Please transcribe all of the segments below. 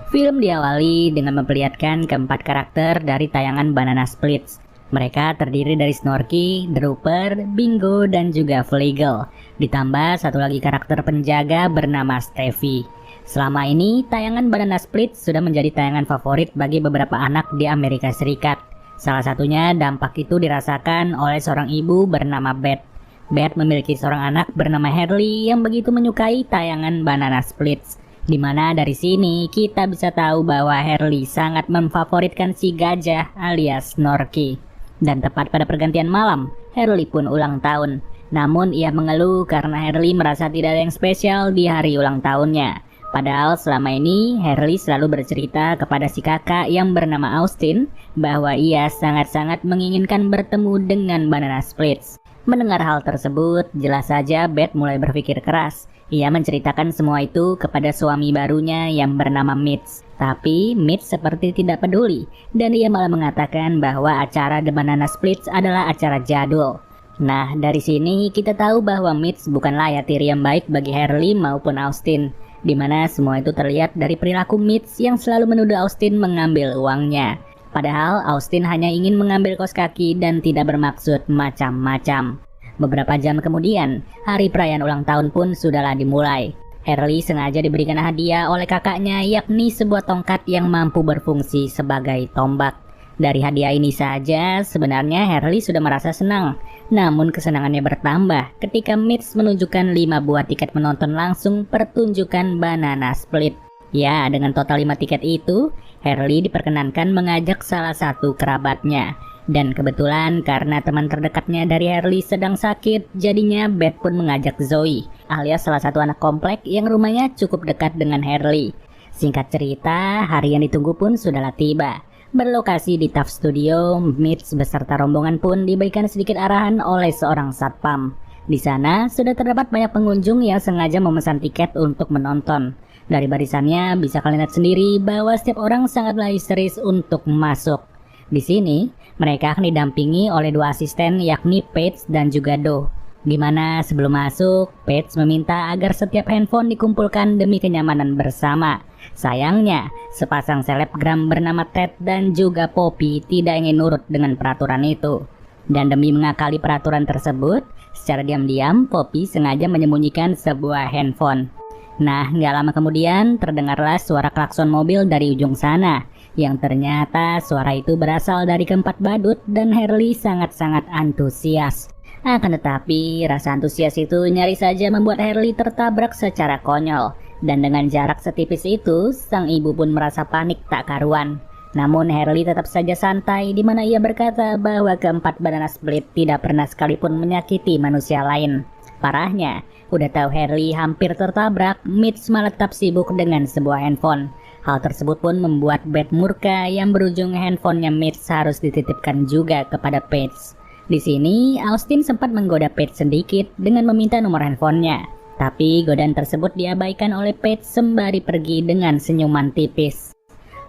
Film diawali dengan memperlihatkan keempat karakter dari tayangan Banana Splits. Mereka terdiri dari Snorky, Drooper, Bingo, dan juga Fleagle. Ditambah satu lagi karakter penjaga bernama Steffi. Selama ini, tayangan Banana Splits sudah menjadi tayangan favorit bagi beberapa anak di Amerika Serikat. Salah satunya dampak itu dirasakan oleh seorang ibu bernama Beth. Beth memiliki seorang anak bernama Harley yang begitu menyukai tayangan Banana Splits. Dimana dari sini kita bisa tahu bahwa Harley sangat memfavoritkan si gajah alias Snorky. Dan tepat pada pergantian malam, Harley pun ulang tahun. Namun ia mengeluh karena Harley merasa tidak ada yang spesial di hari ulang tahunnya. Padahal selama ini Harley selalu bercerita kepada si kakak yang bernama Austin bahwa ia sangat-sangat menginginkan bertemu dengan Banana Splits. Mendengar hal tersebut, jelas saja Beth mulai berpikir keras. Ia menceritakan semua itu kepada suami barunya yang bernama Mitch. Tapi Mitch seperti tidak peduli dan ia malah mengatakan bahwa acara The Banana Splits adalah acara jadul. Nah, dari sini kita tahu bahwa Mitch bukanlah ayah yang baik bagi Harley maupun Austin. Dimana semua itu terlihat dari perilaku Mitch yang selalu menuduh Austin mengambil uangnya. Padahal Austin hanya ingin mengambil kaos kaki dan tidak bermaksud macam-macam. Beberapa jam kemudian, hari perayaan ulang tahun pun sudahlah dimulai. Harley sengaja diberikan hadiah oleh kakaknya, yakni sebuah tongkat yang mampu berfungsi sebagai tombak. Dari hadiah ini saja, sebenarnya Harley sudah merasa senang. Namun kesenangannya bertambah ketika Mitch menunjukkan 5 buah tiket menonton langsung pertunjukan Banana Split. Ya, dengan total 5 tiket itu, Harley diperkenankan mengajak salah satu kerabatnya. Dan kebetulan karena teman terdekatnya dari Harley sedang sakit, jadinya Beth pun mengajak Zoe, alias salah satu anak komplek yang rumahnya cukup dekat dengan Harley. Singkat cerita, hari yang ditunggu pun sudahlah tiba. Berlokasi di Taft Studio, Mitch beserta rombongan pun diberikan sedikit arahan oleh seorang satpam. Di sana sudah terdapat banyak pengunjung yang sengaja memesan tiket untuk menonton. Dari barisannya bisa kalian lihat sendiri bahwa setiap orang sangatlah histeris untuk masuk. Di sini, mereka akan didampingi oleh 2 asisten yakni Paige dan juga Do. Dimana sebelum masuk, Paige meminta agar setiap handphone dikumpulkan demi kenyamanan bersama. Sayangnya, sepasang selebgram bernama Ted dan juga Poppy tidak ingin nurut dengan peraturan itu. Dan demi mengakali peraturan tersebut, secara diam-diam Poppy sengaja menyembunyikan sebuah handphone. Nah, nggak lama kemudian terdengarlah suara klakson mobil dari ujung sana. Yang ternyata suara itu berasal dari keempat badut dan Harley sangat-sangat antusias. Akan tetapi rasa antusias itu nyaris saja membuat Harley tertabrak secara konyol. Dan dengan jarak setipis itu, sang ibu pun merasa panik tak karuan. Namun Harley tetap saja santai di mana ia berkata bahwa keempat Banana Split tidak pernah sekalipun menyakiti manusia lain. Parahnya, udah tahu Harley hampir tertabrak, Mitch malah tetap sibuk dengan sebuah handphone. Hal tersebut pun membuat Beth murka yang berujung handphonenya Mitch harus dititipkan juga kepada Paige. Di sini, Austin sempat menggoda Paige sedikit dengan meminta nomor handphonenya. Tapi godaan tersebut diabaikan oleh Paige sembari pergi dengan senyuman tipis.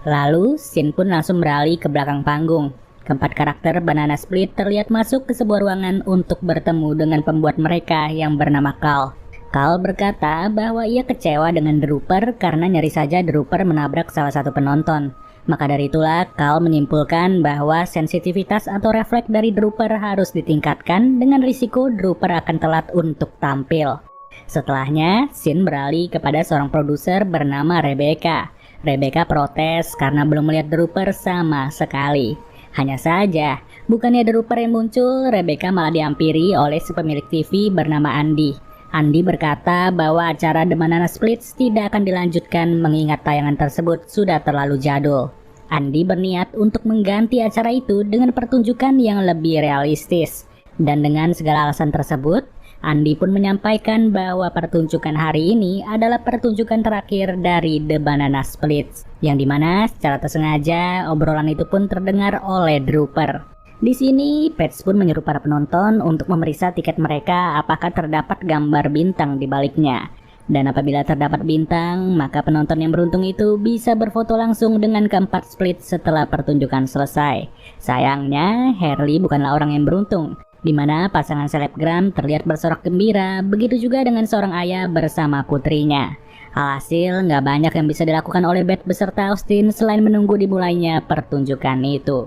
Lalu, scene pun langsung beralih ke belakang panggung. Keempat karakter Banana Split terlihat masuk ke sebuah ruangan untuk bertemu dengan pembuat mereka yang bernama Carl. Carl berkata bahwa ia kecewa dengan Drooper karena nyaris saja Drooper menabrak salah satu penonton. Maka dari itulah Carl menyimpulkan bahwa sensitivitas atau refleks dari Drooper harus ditingkatkan dengan risiko Drooper akan telat untuk tampil. Setelahnya, scene beralih kepada seorang produser bernama Rebecca. Rebecca protes karena belum melihat Drooper sama sekali. Hanya saja, bukannya Drooper yang muncul, Rebecca malah dihampiri oleh si pemilik TV bernama Andy. Andy berkata bahwa acara The Banana Splits tidak akan dilanjutkan mengingat tayangan tersebut sudah terlalu jadul. Andy berniat untuk mengganti acara itu dengan pertunjukan yang lebih realistis. Dan dengan segala alasan tersebut, Andy pun menyampaikan bahwa pertunjukan hari ini adalah pertunjukan terakhir dari The Banana Splits. Yang dimana secara tersengaja obrolan itu pun terdengar oleh Drooper. Di sini, Paige pun menyuruh para penonton untuk memeriksa tiket mereka apakah terdapat gambar bintang di baliknya. Dan apabila terdapat bintang, maka penonton yang beruntung itu bisa berfoto langsung dengan keempat split setelah pertunjukan selesai. Sayangnya, Harley bukanlah orang yang beruntung, di mana pasangan selebgram terlihat bersorak gembira, begitu juga dengan seorang ayah bersama putrinya. Alhasil, nggak banyak yang bisa dilakukan oleh Beth beserta Austin selain menunggu dimulainya pertunjukan itu.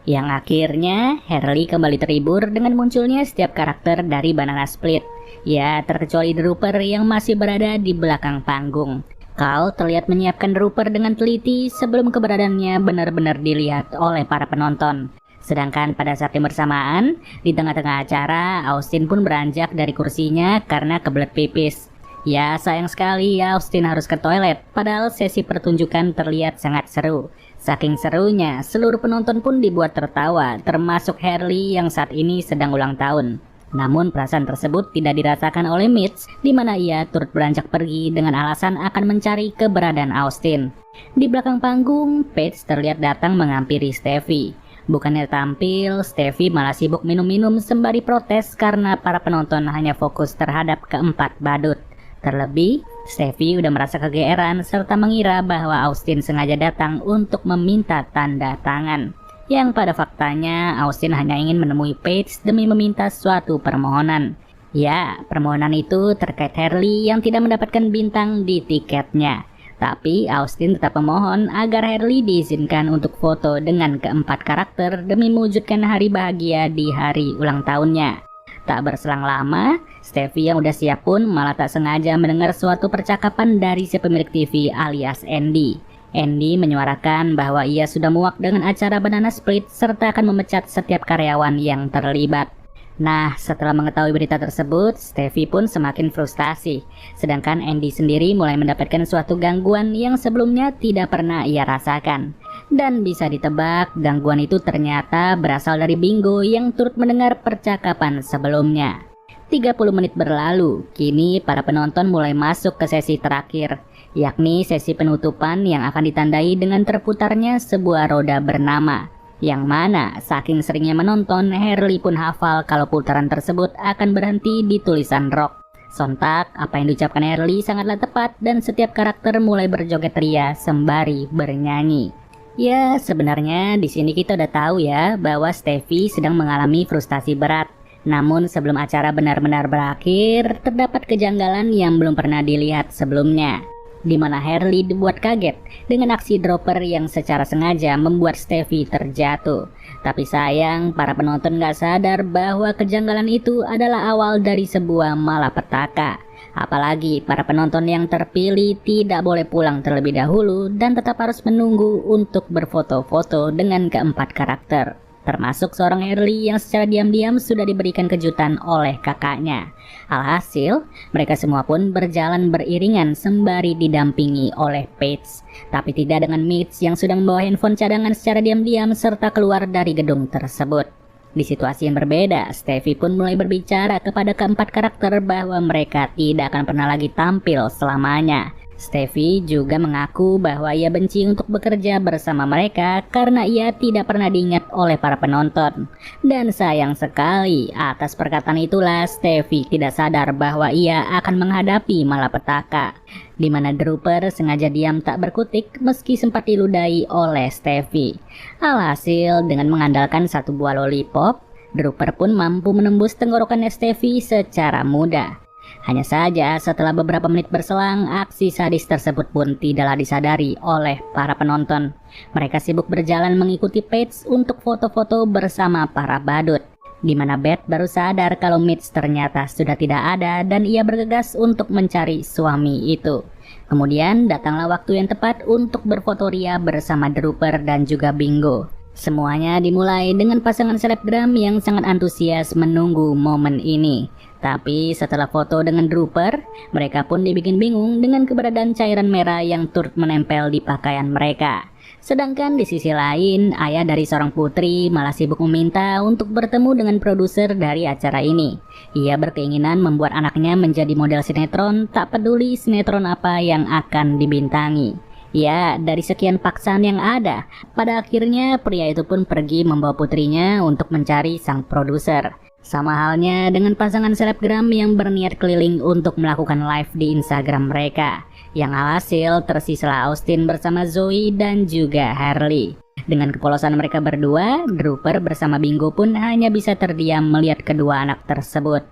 Yang akhirnya, Harley kembali terhibur dengan munculnya setiap karakter dari Banana Split. Ya, terkecuali Drooper yang masih berada di belakang panggung. Carl terlihat menyiapkan Drooper dengan teliti sebelum keberadaannya benar-benar dilihat oleh para penonton. Sedangkan pada saat yang bersamaan, di tengah-tengah acara, Austin pun beranjak dari kursinya karena kebelet pipis. Ya, sayang sekali ya Austin harus ke toilet, padahal sesi pertunjukan terlihat sangat seru. Saking serunya, seluruh penonton pun dibuat tertawa, termasuk Harley yang saat ini sedang ulang tahun. Namun perasaan tersebut tidak dirasakan oleh Mitch, di mana ia turut beranjak pergi dengan alasan akan mencari keberadaan Austin. Di belakang panggung, Paige terlihat datang menghampiri Steffi. Bukannya tampil, Steffi malah sibuk minum-minum sembari protes karena para penonton hanya fokus terhadap keempat badut. Terlebih, Steffi udah merasa kegeeran serta mengira bahwa Austin sengaja datang untuk meminta tanda tangan. Yang pada faktanya, Austin hanya ingin menemui Paige demi meminta suatu permohonan. Ya, permohonan itu terkait Harley yang tidak mendapatkan bintang di tiketnya. Tapi Austin tetap memohon agar Harley diizinkan untuk foto dengan keempat karakter demi mewujudkan hari bahagia di hari ulang tahunnya. Tak berselang lama, Steffi yang udah siap pun malah tak sengaja mendengar suatu percakapan dari si pemilik TV alias Andy. Andy menyuarakan bahwa ia sudah muak dengan acara Banana Split serta akan memecat setiap karyawan yang terlibat. Nah, setelah mengetahui berita tersebut, Steffi pun semakin frustasi. Sedangkan Andy sendiri mulai mendapatkan suatu gangguan yang sebelumnya tidak pernah ia rasakan. Dan bisa ditebak, gangguan itu ternyata berasal dari Bingo yang turut mendengar percakapan sebelumnya. 30 menit berlalu, kini para penonton mulai masuk ke sesi terakhir, yakni sesi penutupan yang akan ditandai dengan terputarnya sebuah roda bernama. Yang mana, saking seringnya menonton, Harley pun hafal kalau putaran tersebut akan berhenti di tulisan rock. Sontak, apa yang diucapkan Harley sangatlah tepat dan setiap karakter mulai berjoget ria sembari bernyanyi. Ya, sebenarnya di sini kita udah tahu ya bahwa Steffi sedang mengalami frustasi berat. Namun sebelum acara benar-benar berakhir, terdapat kejanggalan yang belum pernah dilihat sebelumnya. Di mana Harley dibuat kaget dengan aksi dropper yang secara sengaja membuat Steffi terjatuh. Tapi sayang, para penonton gak sadar bahwa kejanggalan itu adalah awal dari sebuah malapetaka. Apalagi para penonton yang terpilih tidak boleh pulang terlebih dahulu dan tetap harus menunggu untuk berfoto-foto dengan keempat karakter. Termasuk seorang Harley yang secara diam-diam sudah diberikan kejutan oleh kakaknya. Alhasil, mereka semua pun berjalan beriringan sembari didampingi oleh Paige. Tapi tidak dengan Mitch yang sudah membawa handphone cadangan secara diam-diam serta keluar dari gedung tersebut. Di situasi yang berbeda, Steffi pun mulai berbicara kepada keempat karakter bahwa mereka tidak akan pernah lagi tampil selamanya. Steffi juga mengaku bahwa ia benci untuk bekerja bersama mereka karena ia tidak pernah diingat oleh para penonton. Dan sayang sekali, atas perkataan itulah Steffi tidak sadar bahwa ia akan menghadapi malapetaka. Di mana Drooper sengaja diam tak berkutik meski sempat diludahi oleh Steffi. Alhasil, dengan mengandalkan satu buah lollipop, Drooper pun mampu menembus tenggorokan Steffi secara mudah. Hanya saja setelah beberapa menit berselang, aksi sadis tersebut pun tidaklah disadari oleh para penonton. Mereka sibuk berjalan mengikuti Paige untuk foto-foto bersama para badut. Di mana Beth baru sadar kalau Mitch ternyata sudah tidak ada dan ia bergegas untuk mencari suami itu. Kemudian datanglah waktu yang tepat untuk berfoto ria bersama Drooper dan juga Bingo. Semuanya dimulai dengan pasangan selebgram yang sangat antusias menunggu momen ini. Tapi setelah foto dengan Drooper, mereka pun dibikin bingung dengan keberadaan cairan merah yang turut menempel di pakaian mereka. Sedangkan di sisi lain, ayah dari seorang putri malah sibuk meminta untuk bertemu dengan produser dari acara ini. Ia berkeinginan membuat anaknya menjadi model sinetron, tak peduli sinetron apa yang akan dibintangi. Ya, dari sekian paksaan yang ada, pada akhirnya pria itu pun pergi membawa putrinya untuk mencari sang produser. Sama halnya dengan pasangan selebgram yang berniat keliling untuk melakukan live di Instagram mereka. Yang alhasil tersisalah Austin bersama Zoe dan juga Harley. Dengan kepolosan mereka berdua, Drooper bersama Bingo pun hanya bisa terdiam melihat kedua anak tersebut.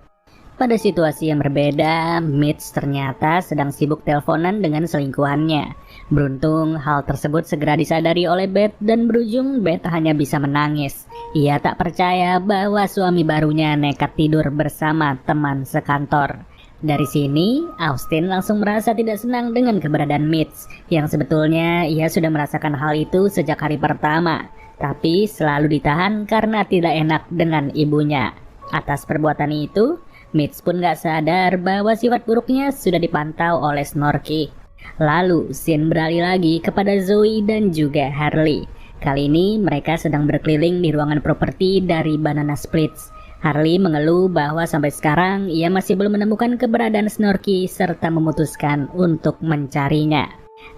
Pada situasi yang berbeda, Mitch ternyata sedang sibuk teleponan dengan selingkuhannya. Beruntung, hal tersebut segera disadari oleh Beth dan berujung Beth hanya bisa menangis. Ia tak percaya bahwa suami barunya nekat tidur bersama teman sekantor. Dari sini, Austin langsung merasa tidak senang dengan keberadaan Mitch, yang sebetulnya ia sudah merasakan hal itu sejak hari pertama, tapi selalu ditahan karena tidak enak dengan ibunya. Atas perbuatan itu, Mitch pun gak sadar bahwa sifat buruknya sudah dipantau oleh Snorky. Lalu, scene beralih lagi kepada Zoe dan juga Harley. Kali ini mereka sedang berkeliling di ruangan properti dari Banana Splits. Harley mengeluh bahwa sampai sekarang ia masih belum menemukan keberadaan Snorky serta memutuskan untuk mencarinya.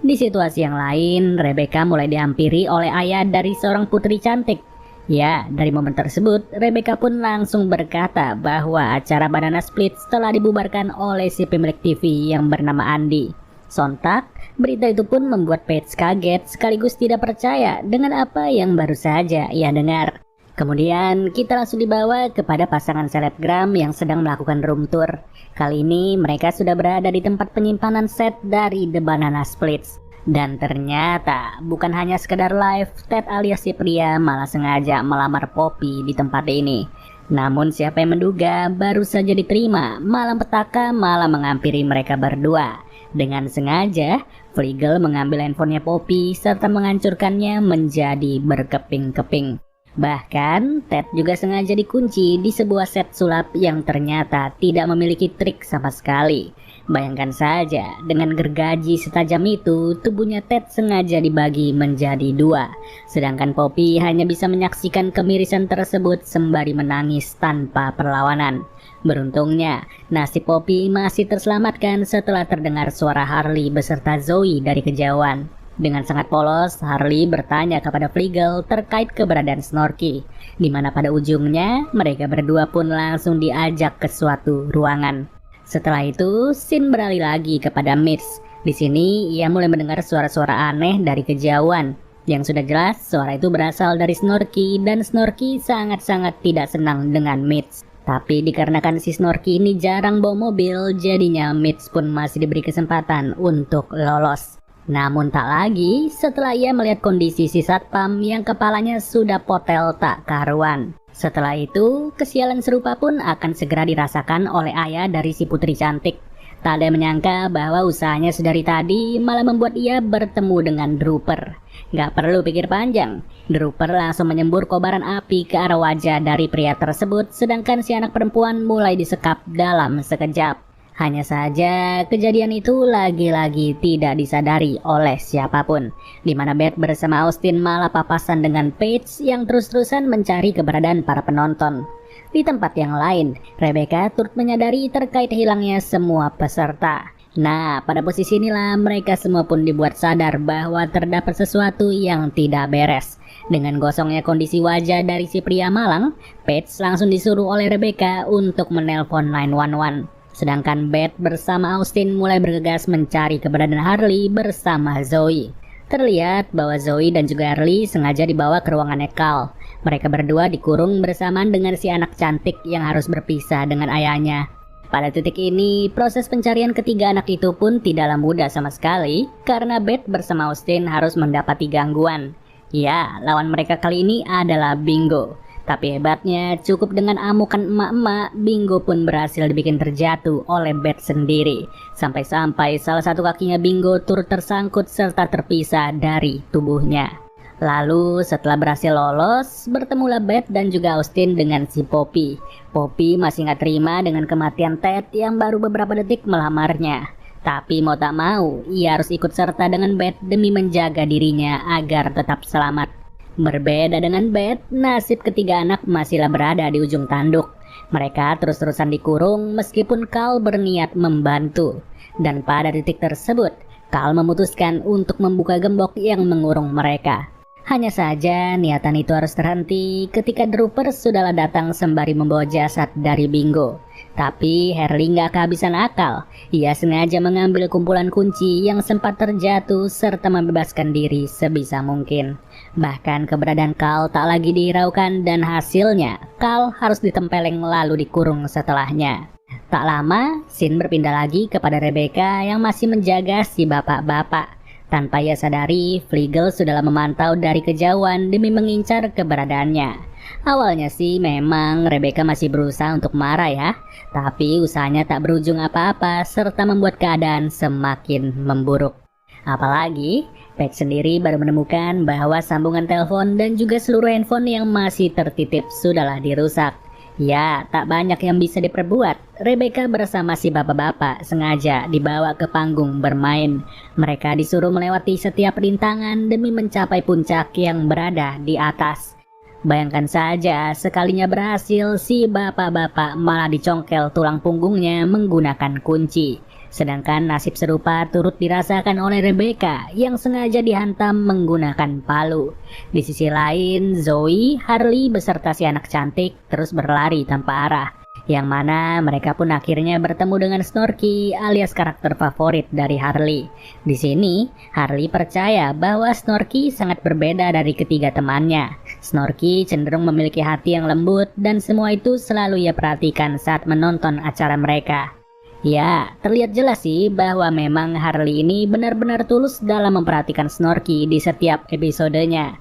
Di situasi yang lain, Rebecca mulai dihampiri oleh ayah dari seorang putri cantik. Ya, dari momen tersebut, Rebecca pun langsung berkata bahwa acara Banana Splits telah dibubarkan oleh si pemilik TV yang bernama Andy. Sontak, berita itu pun membuat Paige kaget sekaligus tidak percaya dengan apa yang baru saja ia dengar. Kemudian, kita langsung dibawa kepada pasangan selebgram yang sedang melakukan room tour. Kali ini, mereka sudah berada di tempat penyimpanan set dari The Banana Splits. Dan ternyata bukan hanya sekedar live, Ted alias si pria malah sengaja melamar Poppy di tempat ini. Namun siapa yang menduga baru saja diterima, malam petaka malah menghampiri mereka berdua. Dengan sengaja, Flegel mengambil handphonenya Poppy serta menghancurkannya menjadi berkeping-keping. Bahkan, Ted juga sengaja dikunci di sebuah set sulap yang ternyata tidak memiliki trik sama sekali. Bayangkan saja, dengan gergaji setajam itu, tubuhnya Ted sengaja dibagi menjadi dua. Sedangkan Poppy hanya bisa menyaksikan kemirisan tersebut sembari menangis tanpa perlawanan. Beruntungnya, nasib Poppy masih terselamatkan setelah terdengar suara Harley beserta Zoe dari kejauhan. Dengan sangat polos, Harley bertanya kepada Flegel terkait keberadaan Snorky, di mana pada ujungnya mereka berdua pun langsung diajak ke suatu ruangan. Setelah itu, scene beralih lagi kepada Mitch. Di sini, ia mulai mendengar suara-suara aneh dari kejauhan. Yang sudah jelas, suara itu berasal dari Snorky dan Snorky sangat-sangat tidak senang dengan Mitch. Tapi dikarenakan si Snorky ini jarang bawa mobil, jadinya Mitch pun masih diberi kesempatan untuk lolos. Namun tak lagi setelah ia melihat kondisi si satpam yang kepalanya sudah potel tak karuan. Setelah itu, kesialan serupa pun akan segera dirasakan oleh ayah dari si putri cantik. Tak ada yang menyangka bahwa usahanya sedari tadi malah membuat ia bertemu dengan Drooper. Gak perlu pikir panjang, Drooper langsung menyembur kobaran api ke arah wajah dari pria tersebut, sedangkan si anak perempuan mulai disekap dalam sekejap. Hanya saja, kejadian itu lagi-lagi tidak disadari oleh siapapun, di mana Beth bersama Austin malah papasan dengan Paige yang terus-terusan mencari keberadaan para penonton. Di tempat yang lain, Rebecca turut menyadari terkait hilangnya semua peserta. Nah, pada posisi inilah mereka semua pun dibuat sadar bahwa terdapat sesuatu yang tidak beres. Dengan gosongnya kondisi wajah dari si pria malang, Paige langsung disuruh oleh Rebecca untuk menelpon 911. Sedangkan Beth bersama Austin mulai bergegas mencari keberadaan Harley bersama Zoe. Terlihat bahwa Zoe dan juga Harley sengaja dibawa ke ruangannya Carl. Mereka berdua dikurung bersamaan dengan si anak cantik yang harus berpisah dengan ayahnya. Pada titik ini, proses pencarian ketiga anak itu pun tidaklah mudah sama sekali karena Beth bersama Austin harus mendapati gangguan. Ya, lawan mereka kali ini adalah Bingo. Tapi hebatnya, cukup dengan amukan emak-emak, Bingo pun berhasil dibikin terjatuh oleh Beth sendiri. Sampai-sampai salah satu kakinya Bingo turut tersangkut serta terpisah dari tubuhnya. Lalu setelah berhasil lolos, bertemulah Beth dan juga Austin dengan si Poppy. Poppy masih gak terima dengan kematian Ted yang baru beberapa detik melamarnya. Tapi mau tak mau, ia harus ikut serta dengan Beth demi menjaga dirinya agar tetap selamat. Berbeda dengan Beth, nasib ketiga anak masihlah berada di ujung tanduk. Mereka terus-terusan dikurung meskipun Carl berniat membantu. Dan pada titik tersebut, Carl memutuskan untuk membuka gembok yang mengurung mereka. Hanya saja niatan itu harus terhenti ketika Drooper sudahlah datang sembari membawa jasad dari Bingo. Tapi Harley nggak kehabisan akal. Ia sengaja mengambil kumpulan kunci yang sempat terjatuh serta membebaskan diri sebisa mungkin. Bahkan keberadaan Carl tak lagi dihiraukan dan hasilnya Carl harus ditempeleng lalu dikurung setelahnya. Tak lama, scene berpindah lagi kepada Rebecca yang masih menjaga si bapak-bapak. Tanpa ia sadari, Flegel sudah memantau dari kejauhan demi mengincar keberadaannya. Awalnya sih memang Rebecca masih berusaha untuk marah ya, tapi usahanya tak berujung apa-apa serta membuat keadaan semakin memburuk. Apalagi, Paige sendiri baru menemukan bahwa sambungan telepon dan juga seluruh handphone yang masih tertitip sudahlah dirusak. Ya, tak banyak yang bisa diperbuat. Rebecca bersama si bapak-bapak sengaja dibawa ke panggung bermain. Mereka disuruh melewati setiap rintangan demi mencapai puncak yang berada di atas. Bayangkan saja, sekalinya berhasil, si bapak-bapak malah dicongkel tulang punggungnya menggunakan kunci. Sedangkan nasib serupa turut dirasakan oleh Rebecca yang sengaja dihantam menggunakan palu. Di sisi lain, Zoe, Harley beserta si anak cantik terus berlari tanpa arah. Yang mana mereka pun akhirnya bertemu dengan Snorky alias karakter favorit dari Harley. Di sini, Harley percaya bahwa Snorky sangat berbeda dari ketiga temannya. Snorky cenderung memiliki hati yang lembut dan semua itu selalu ia perhatikan saat menonton acara mereka. Ya, terlihat jelas sih bahwa memang Harley ini benar-benar tulus dalam memperhatikan Snorky di setiap episodenya.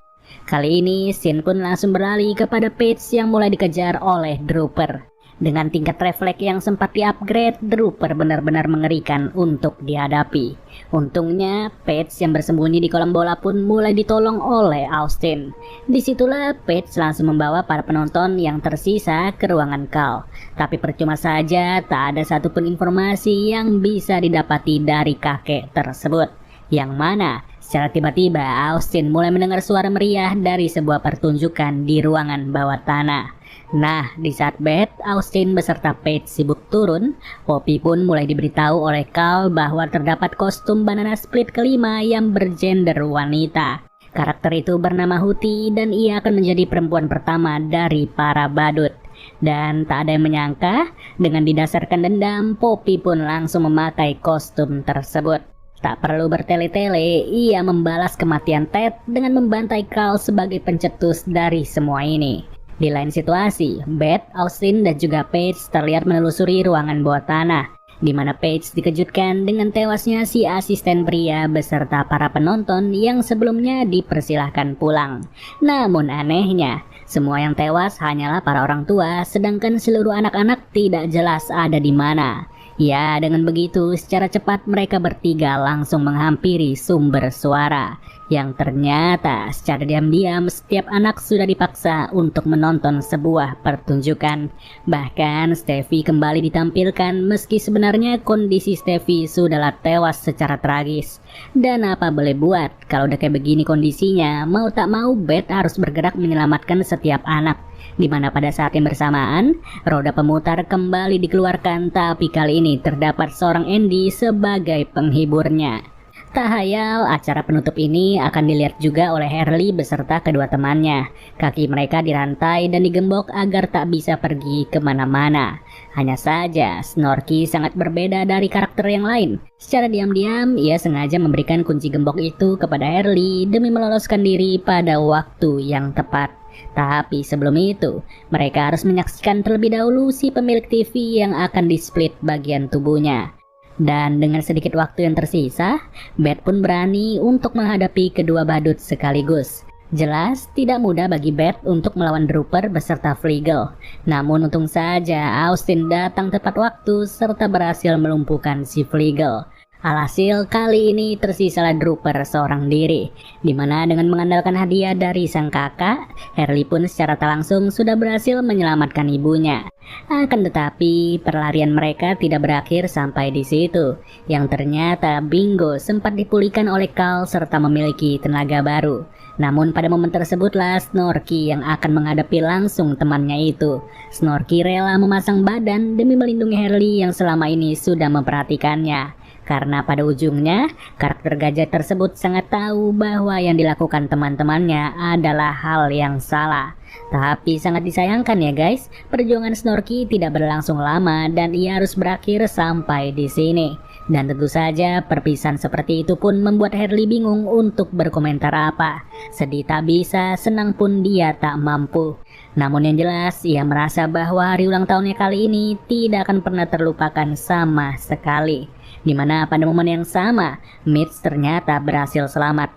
Kali ini, scene pun langsung beralih kepada Paige yang mulai dikejar oleh Drooper. Dengan tingkat refleks yang sempat di-upgrade, Drooper benar-benar mengerikan untuk dihadapi. Untungnya, Paige yang bersembunyi di kolam bola pun mulai ditolong oleh Austin. Disitulah Paige langsung membawa para penonton yang tersisa ke ruangan Cal. Tapi percuma saja, tak ada satupun informasi yang bisa didapati dari kakek tersebut. Yang mana, secara tiba-tiba Austin mulai mendengar suara meriah dari sebuah pertunjukan di ruangan bawah tanah. Nah, di saat Beth, Austin beserta Paige sibuk turun, Poppy pun mulai diberitahu oleh Cal bahwa terdapat kostum banana split kelima yang bergender wanita. Karakter itu bernama Huti dan ia akan menjadi perempuan pertama dari para badut. Dan tak ada yang menyangka, dengan didasarkan dendam, Poppy pun langsung memakai kostum tersebut. Tak perlu bertele-tele, ia membalas kematian Ted dengan membantai Cal sebagai pencetus dari semua ini. Di lain situasi, Beth, Austin, dan juga Paige terlihat menelusuri ruangan bawah tanah, di mana Paige dikejutkan dengan tewasnya si asisten pria beserta para penonton yang sebelumnya dipersilahkan pulang. Namun anehnya, semua yang tewas hanyalah para orang tua, sedangkan seluruh anak-anak tidak jelas ada di mana. Ya, dengan begitu, secara cepat mereka bertiga langsung menghampiri sumber suara. Yang ternyata secara diam-diam setiap anak sudah dipaksa untuk menonton sebuah pertunjukan. Bahkan Steffi kembali ditampilkan meski sebenarnya kondisi Steffi sudahlah tewas secara tragis. Dan apa boleh buat, kalau udah kayak begini kondisinya, mau tak mau Beth harus bergerak menyelamatkan setiap anak. Dimana pada saat yang bersamaan, roda pemutar kembali dikeluarkan, tapi kali ini terdapat seorang Andy sebagai penghiburnya. Tak hayal, acara penutup ini akan dilihat juga oleh Harley beserta kedua temannya. Kaki mereka dirantai dan digembok agar tak bisa pergi kemana-mana. Hanya saja, Snorky sangat berbeda dari karakter yang lain. Secara diam-diam, ia sengaja memberikan kunci gembok itu kepada Harley demi meloloskan diri pada waktu yang tepat. Tapi sebelum itu, mereka harus menyaksikan terlebih dahulu si pemilik TV yang akan di-split bagian tubuhnya. Dan dengan sedikit waktu yang tersisa, Beth pun berani untuk menghadapi kedua badut sekaligus. Jelas tidak mudah bagi Beth untuk melawan Drooper beserta Flegel. Namun untung saja Austin datang tepat waktu serta berhasil melumpuhkan si Flegel. Alhasil kali ini tersisalah Drooper seorang diri, dimana dengan mengandalkan hadiah dari sang kakak, Harley pun secara tak langsung sudah berhasil menyelamatkan ibunya. Akan tetapi perlarian mereka tidak berakhir sampai di situ, yang ternyata Bingo sempat dipulihkan oleh Cal serta memiliki tenaga baru. Namun pada momen tersebutlah Snorky yang akan menghadapi langsung temannya itu. Snorky rela memasang badan demi melindungi Harley yang selama ini sudah memperhatikannya. Karena pada ujungnya, karakter gajah tersebut sangat tahu bahwa yang dilakukan teman-temannya adalah hal yang salah. Tapi sangat disayangkan ya guys, perjuangan Snorky tidak berlangsung lama dan ia harus berakhir sampai di sini. Dan tentu saja perpisahan seperti itu pun membuat Harley bingung untuk berkomentar apa. Sedih tak bisa, senang pun dia tak mampu. Namun yang jelas, ia merasa bahwa hari ulang tahunnya kali ini tidak akan pernah terlupakan sama sekali. Dimana pada momen yang sama, Mitch ternyata berhasil selamat.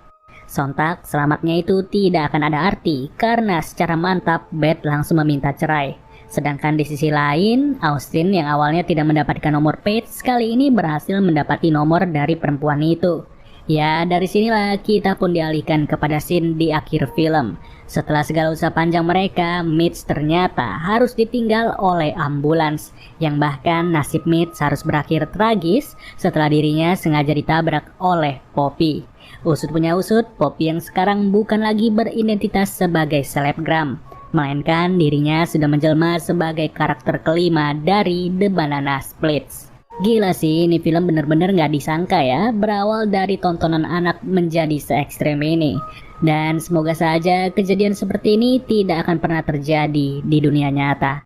Sontak, selamatnya itu tidak akan ada arti karena secara mantap Beth langsung meminta cerai. Sedangkan di sisi lain, Austin yang awalnya tidak mendapatkan nomor Paige kali ini berhasil mendapati nomor dari perempuan itu. Ya, dari sinilah kita pun dialihkan kepada scene di akhir film. Setelah segala usaha panjang mereka, Mitch ternyata harus ditinggal oleh ambulans. Yang bahkan nasib Mitch harus berakhir tragis setelah dirinya sengaja ditabrak oleh Poppy. Usut punya usut, Poppy yang sekarang bukan lagi beridentitas sebagai selebgram, melainkan dirinya sudah menjelma sebagai karakter kelima dari The Banana Splits. Gila sih, ini film bener-bener gak disangka ya, berawal dari tontonan anak menjadi se-ekstrem ini. Dan semoga saja kejadian seperti ini tidak akan pernah terjadi di dunia nyata.